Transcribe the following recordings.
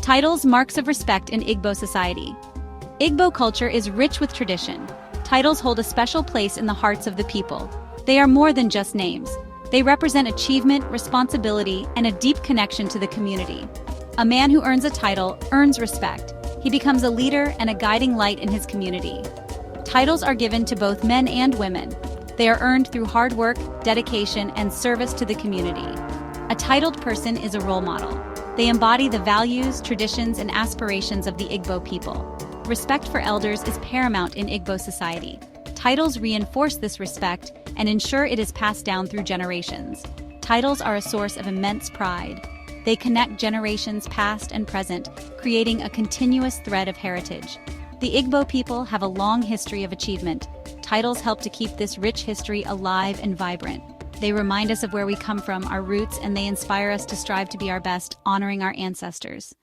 Titles, marks of respect in Igbo society. Igbo culture is rich with tradition. Titles hold a special place in the hearts of the people. They are more than just names. They represent achievement, responsibility, and a deep connection to the community. A man who earns a title earns respect. He becomes a leader and a guiding light in his community. Titles are given to both men and women. They are earned through hard work, dedication, and service to the community. A titled person is a role model. They embody the values, traditions, and aspirations of the Igbo people. Respect for elders is paramount in Igbo society. Titles reinforce this respect and ensure it is passed down through generations. Titles are a source of immense pride. They connect generations past and present, creating a continuous thread of heritage. The Igbo people have a long history of achievement. Titles help to keep this rich history alive and vibrant. They remind us of where we come from, our roots, and they inspire us to strive to be our best, honoring our ancestors.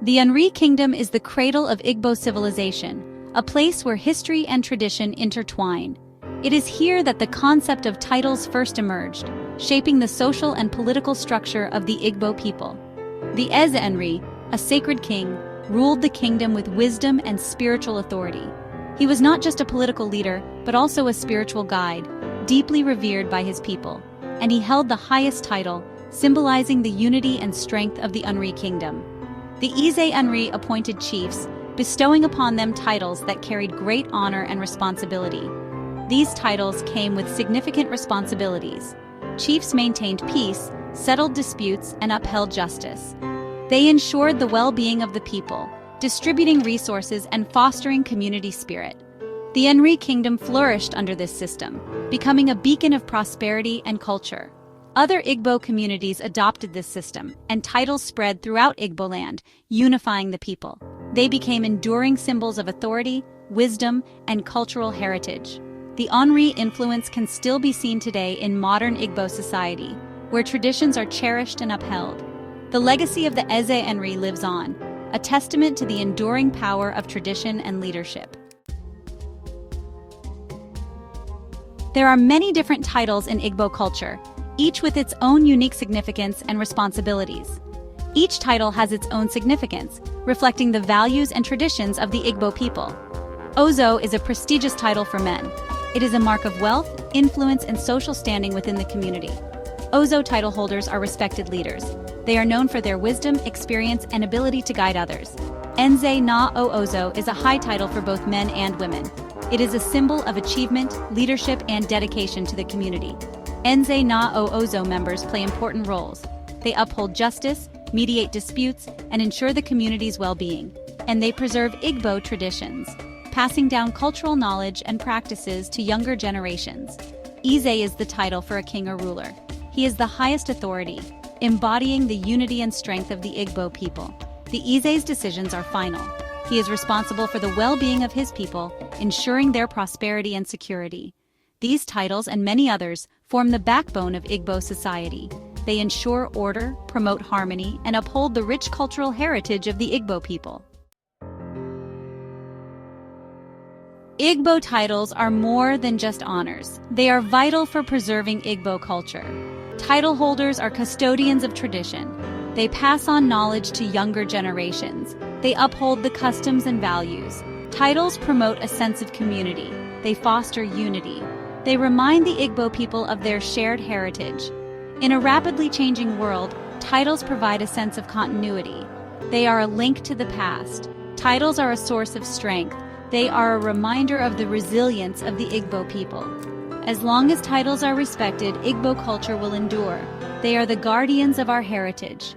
The Nri Kingdom is the cradle of Igbo civilization, a place where history and tradition intertwine. It is here that the concept of titles first emerged, shaping the social and political structure of the Igbo people. The Eze Nri, a sacred king, ruled the kingdom with wisdom and spiritual authority. He was not just a political leader, but also a spiritual guide, deeply revered by his people, and he held the highest title, symbolizing the unity and strength of the Nri Kingdom. The Eze Nri appointed chiefs, bestowing upon them titles that carried great honor and responsibility. These titles came with significant responsibilities. Chiefs maintained peace, settled disputes, and upheld justice. They ensured the well-being of the people, distributing resources and fostering community spirit. The Nri Kingdom flourished under this system, becoming a beacon of prosperity and culture. Other Igbo communities adopted this system, and titles spread throughout Igbo land, unifying the people. They became enduring symbols of authority, wisdom, and cultural heritage. The Nri influence can still be seen today in modern Igbo society, where traditions are cherished and upheld. The legacy of the Eze Nri lives on, a testament to the enduring power of tradition and leadership. There are many different titles in Igbo culture, each with its own unique significance and responsibilities. Each title has its own significance, reflecting the values and traditions of the Igbo people. Ozo is a prestigious title for men. It is a mark of wealth, influence, and social standing within the community. Ozo title holders are respected leaders. They are known for their wisdom, experience, and ability to guide others. Enze na o Ozo is a high title for both men and women. It is a symbol of achievement, leadership, and dedication to the community. Enze na o Ozo members play important roles. They uphold justice, mediate disputes, and ensure the community's well-being. And they preserve Igbo traditions, passing down cultural knowledge and practices to younger generations. Eze is the title for a king or ruler. He is the highest authority, embodying the unity and strength of the Igbo people. The Eze's decisions are final. He is responsible for the well-being of his people, ensuring their prosperity and security. These titles and many others form the backbone of Igbo society. They ensure order, promote harmony, and uphold the rich cultural heritage of the Igbo people. Igbo titles are more than just honors. They are vital for preserving Igbo culture. Title holders are custodians of tradition. They pass on knowledge to younger generations. They uphold the customs and values. Titles promote a sense of community. They foster unity. They remind the Igbo people of their shared heritage. In a rapidly changing world, titles provide a sense of continuity. They are a link to the past. Titles are a source of strength. They are a reminder of the resilience of the Igbo people. As long as titles are respected, Igbo culture will endure. They are the guardians of our heritage.